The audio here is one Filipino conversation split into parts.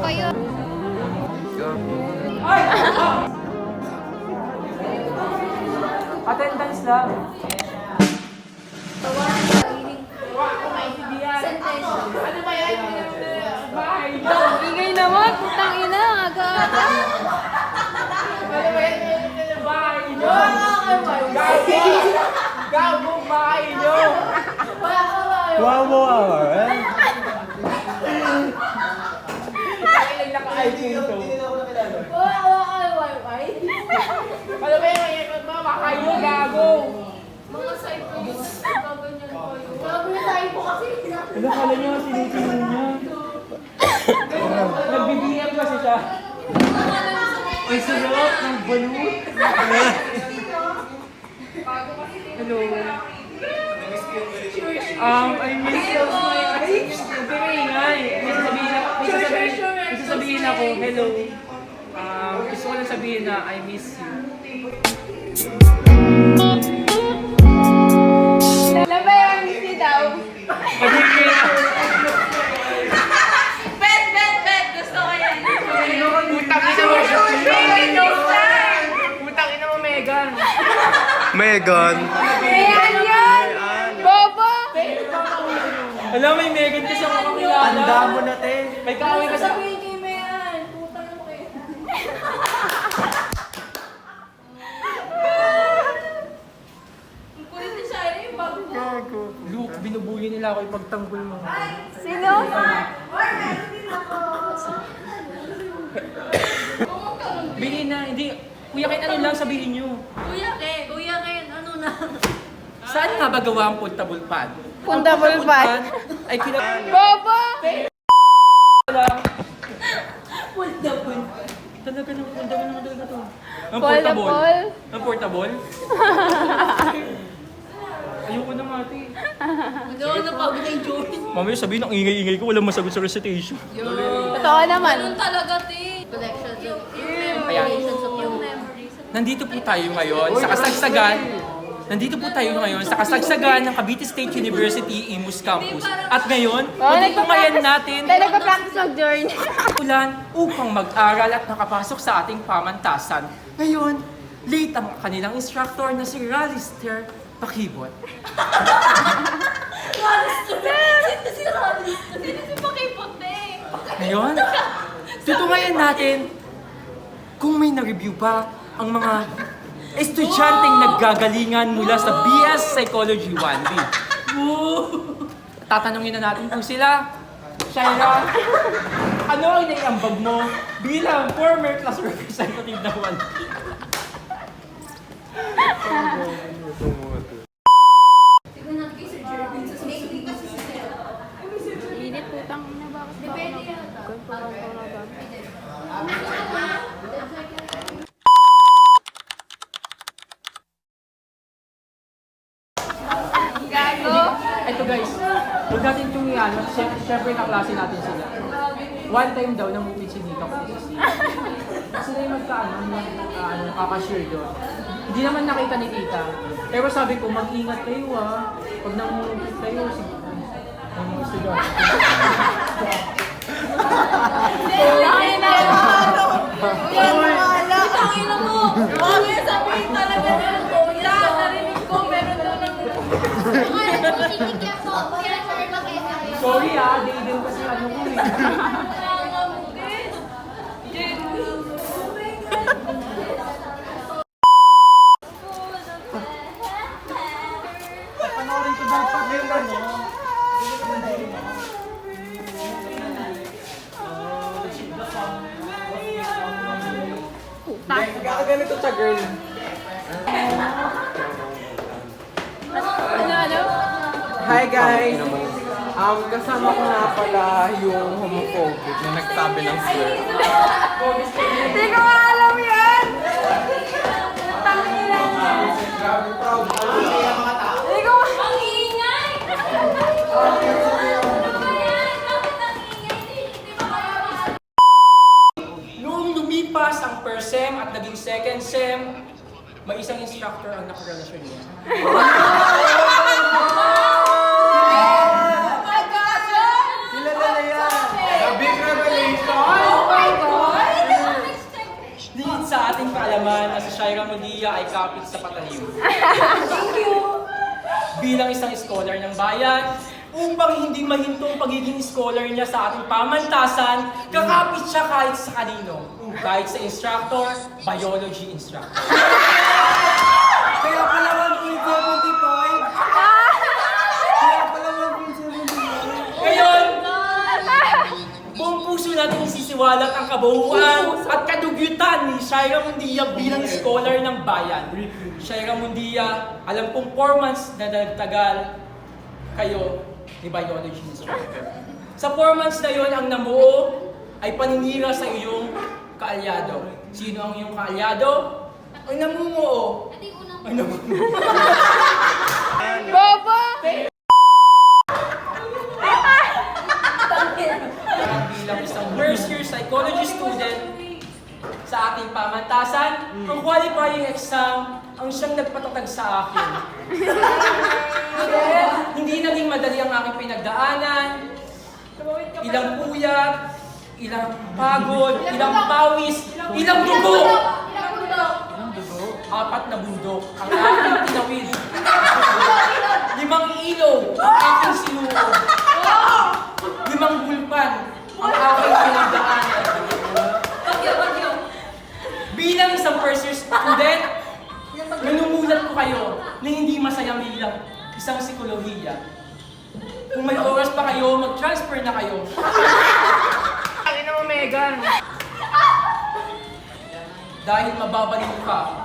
kayo. Attendance lang. Ano ba yan? Bahay. Ingay naman, putang ina, aga-aga. Ano ba yan? Bahay nyo. Gagong bahay nyo. Wow, eh? Kailang naka-iPhone to. Ano ba yan? Bahay nyo, gagong. Mga cypress, ganyan kayo. Ano kala niyo, tinitingnan niya? Nagbibigyan kasi siya. Ay, sarap ng balut. Hello. I miss you. Pero ingay. May sasabihin ako. Hello. Gusto ko lang sabihin na I miss you. Alam ba yung si daw? Bet! Gusto ko yan. Putang ina mo, Megan. Megan. Ayan yan! Bobo! Alam, may Megan kasi ako kakilala. Tanda mo na, te. May kaaway ka sa... Sabihin kay Mayan, putang mo kayo. Ang kulit ni Shire yung bago ko. Luke, binubuli nila ako ipagtanggol mo. Sino? Bilhin na, hindi. Kuya Ken, ano lang sabihin nyo? Kuya Ken, ano na? Saan nga ba gawa ang portable pad? Portable Ang pad? Ay Bobo! lang. Talaga ng portable naman talaga to. Ang Foldable? portable. Ang portable? Ayoko na nga, ate. Magawa na pagod yung Joey. Mamaya sabihin ang ingay-ingay ko, walang masagot sa recitation. Totoo naman. Ganun talaga, te. Collections of Ayan. yung memories. Nandito po tayo ngayon sa kasagsagan. Nandito po tayo ngayon sa kasagsagan ng Cavite State University Imus Campus. At ngayon, matutunghayan natin Tayo nagpa-practice mag-journey. ulan upang mag-aral at nakapasok sa ating pamantasan. Ngayon, late ang kanilang instructor na si Ralister Pakibot. Sino si Pakipot, te? Ngayon, tutunghayan natin kung may na-review ba ang mga estudyanteng naggagalingan mula sa BS Psychology 1B. Tatanungin na natin kung sila. Shaira, ano ang naiambag mo bilang former class representative ng 1B? Init putang ina, bakit ba ako Gago! Ito guys, huwag natin itong ano, syempre kaklase natin sila. One time daw, namupit si Nika ko. Sila yung kakashare doon. Hindi naman nakita ni Tita. Pero sabi ko, mag-ingat kayo pag namumupit kayo, ang mga estudyante. Ay, nakakalo! Yan, nakakalo! Ang ina mo! Mamaya sabihin talaga niya ko. Yan, narinig ko, meron daw ng... Sorry day din kasi ano ko eh. Panoorin ko dapat yung ano. Ganito siya, girl. Ano? Hi guys! Kasama ko nga pala yung homophobic na nagsabi ng slur. Hindi ko alam yan! Tangina! Hindi ko... Ang ingay! Noong lumipas ang first sem at naging second sem, may isang instructor ang nakarelasyon niya. Kilala na yan! The big revelation! Mundia ay kapit sa patalim. Bilang isang scholar ng bayan, upang hindi mahinto ang pagiging scholar niya sa ating pamantasan, kakapit siya kahit sa kanino. Kahit sa instructor, biology instructor. Kaya pala 1.75. Kaya pala 1.75. Ngayon, buong puso natin isisiwalat ang kabuuan at kadugyutan ni Shaira Mundia bilang scholar ng bayan. Shaira Mundia, alam kong 4 months na nagtagal kayo ni biology instructor. Sa 4 months na yon, ang namuo ay paninira sa iyong kaalyado. Sino ang iyong kaalyado? Ang namumuo. Ang namumuo. Bobo! Bilang isang first year psychology student sa ating pamantasan, ang qualifying exam ang siyang nagpatatag sa akin. Hindi naging madali ang aking pinagdaanan. Ilang puyat, ilang pagod, ilang pawis, ilang dugo. 4 na bundok ang aking tinawid. 5 ilaw ang aking sinuo. 5 bulpan ang aking pinagdaanan. Bilang isang first year student, nanungulat ko kayo na hindi masaya bilang isang psikolohiya. Kung may oras pa kayo, mag-transfer na kayo. Ano mo, Megan? Dahil mababaliw ka,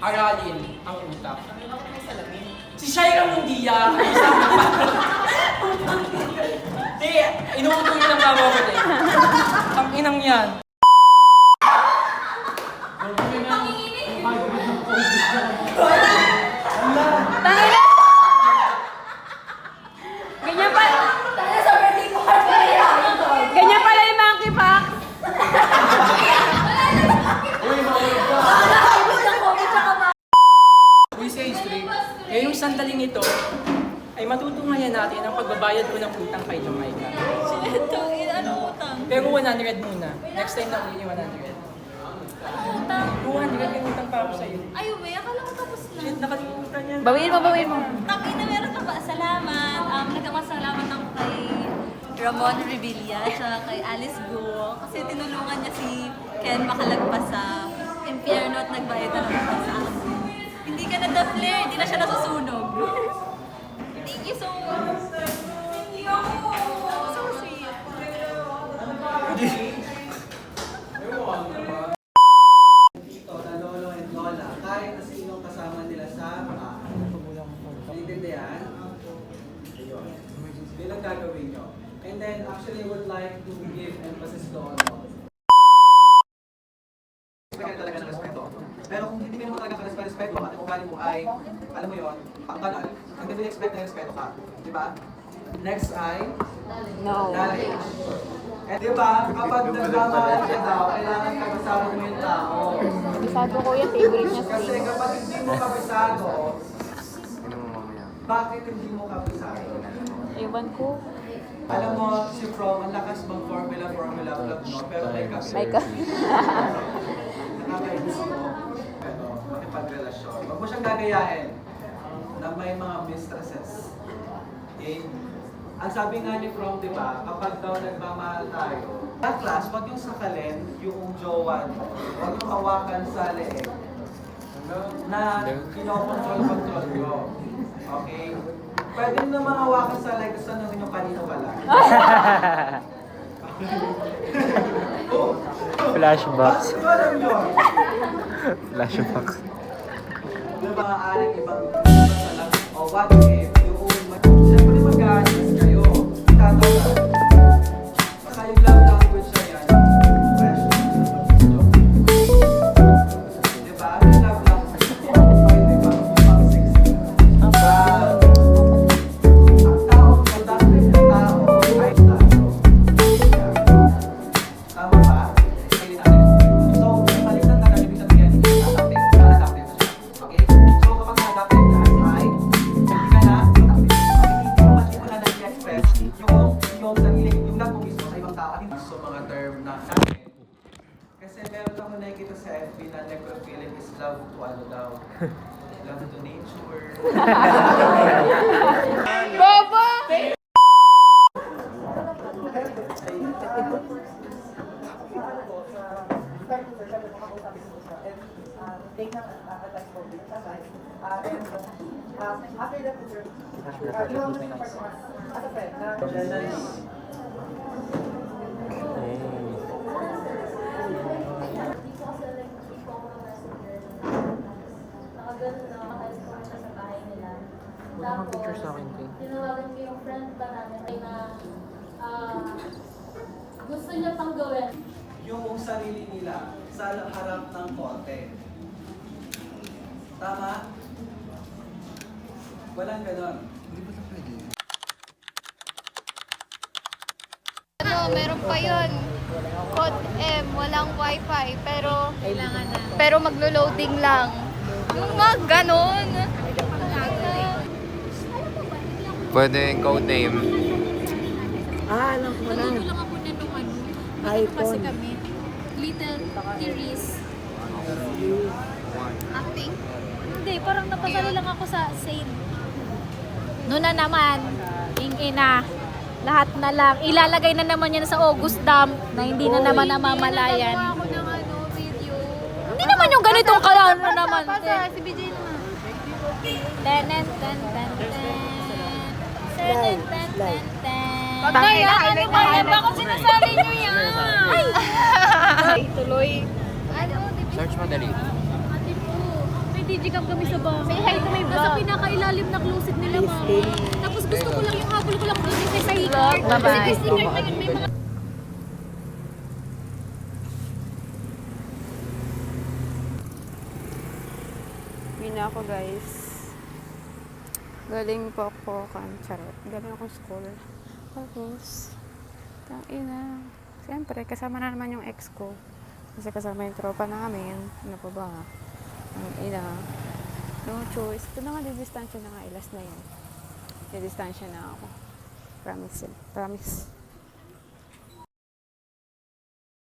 aralin ang utak. Si Shaira Mundia ay isang inuuto yun ang mama ko din. Ang inang yan. Tangina! Ganyan pala. Ganyan pala yung monkey pack. We say straight. Ngayong sandaling ito, ay matutungayan natin ang pagbabayad ko ng utang kay Jamaica. Ano utang? Pero 100 muna. Next time na ulit yung 100. Utang? 200 yung utang pa ako sa'yo. Ay, ube, akala ko tapos na. Shit, nakalimutan yan. Bawiin mo. Tangina, meron ka ba? Salamat. Nagkakasalamat ako kay Ramon Revilla at kay Alice Go kasi tinulungan niya si Ken makalagpas sa impyerno at nagbayad na ng utang sa akin. Hindi ka na-da-flare, hindi na siya nasusunog. Thank you so much. Thank you. So sweet. Tito, na lolo and lola, kahit na sinong kasama nila sa bahay. Naiintindihan? Ayun. Yun ang gagawin nyo. And then, actually, would like to give emphasis doon. Kaya talaga ng respeto. Pero kung hindi mo talaga ka respeto, at kung galing mo ay, alam mo yun, pangkanal, ang hindi expect na respeto ka. Di ba? Next ay, knowledge. Eh, di ba, kapag nagmamahal ka daw, kailangan kabisado mo yung tao. Bisado ko yung favorite niya sa Kasi kapag hindi mo kabisado, bakit hindi mo kabisado? Ewan ko. Alam mo, si From, ang lakas mag-formula vlog, no? Pero may kasi. Nakakainis mo. Ito, makipagrelasyon. Huwag mo siyang gagayain na may mga mistresses. Okay? Ang sabi nga ni From, di ba, kapag daw nagmamahal tayo, sa class, huwag yung sakalin yung jowa mo. Huwag yung hawakan sa leeg na kinokontrol nyo. Okay? Pwede na mga hawakan sa leeg, gusto namin yung kanino ka lang. Flashbacks. Bakit ko alam yun? Flashbacks. Yung mga aling ibang salang, o what if, yung siyempre mag-aanis kayo, itatawa. Baka yung love language na yan, fresh. Diba? Yung love language, pwede ba pang sexy? Ang tao, ang dami ng tao ay tao. Tama ba? Sige natin. So, balikan na lang ibig sabihin, tatapin na siya. Okay? So, kapag natapin na, ay, hindi ka na ano daw, love to nature. Wala kang picture sa akin, Ken. Tinawagan ko yung friend ba namin na gusto niya pang gawin. Yung sarili nila sa harap ng korte. Tama? Walang ganon. Ano, meron pa yun. Code M, walang wifi, pero kailangan na. Pero maglo-loading lang. Yung mga ganon. Pwede yung code name. Alam ko na. Nandito lang ako na nung ano. iPhone. Kasi kami. Little Tears. Acting. Hindi, parang napasali lang ako sa Saint. Noon na naman, ina. Lahat na lang. Ilalagay na naman yan sa August Dam na hindi na naman namamalayan. Ako ng ano, video. Hindi naman yung ganitong kalano na naman. Si BJ naman. Ten, ten, ten, ten, ten. Ten, ten, ten, ten. Ano ba yan? Bakit sinasabi niyo yan? Ay! Tuloy. Ano, di ba? Search mo dali. Ate po, may digicam kami sa bahay. Say hi to my vlog. Nasa pinakailalim na closet nila, mama. Tapos gusto ko lang yung habol ko lang doon sa hikar. Bye-bye. Kasi may sticker na yun, may mga... Uwi na ako, guys. Galing po ako charot. Galing ako school. Tapos, tangina. Siyempre, kasama na naman yung ex ko. Kasi kasama yung tropa namin. Ano pa ba? Ang ina. No choice. Ito na nga, didistansya na nga. Ilas na yun. Didistansya na ako. Promise. Promise.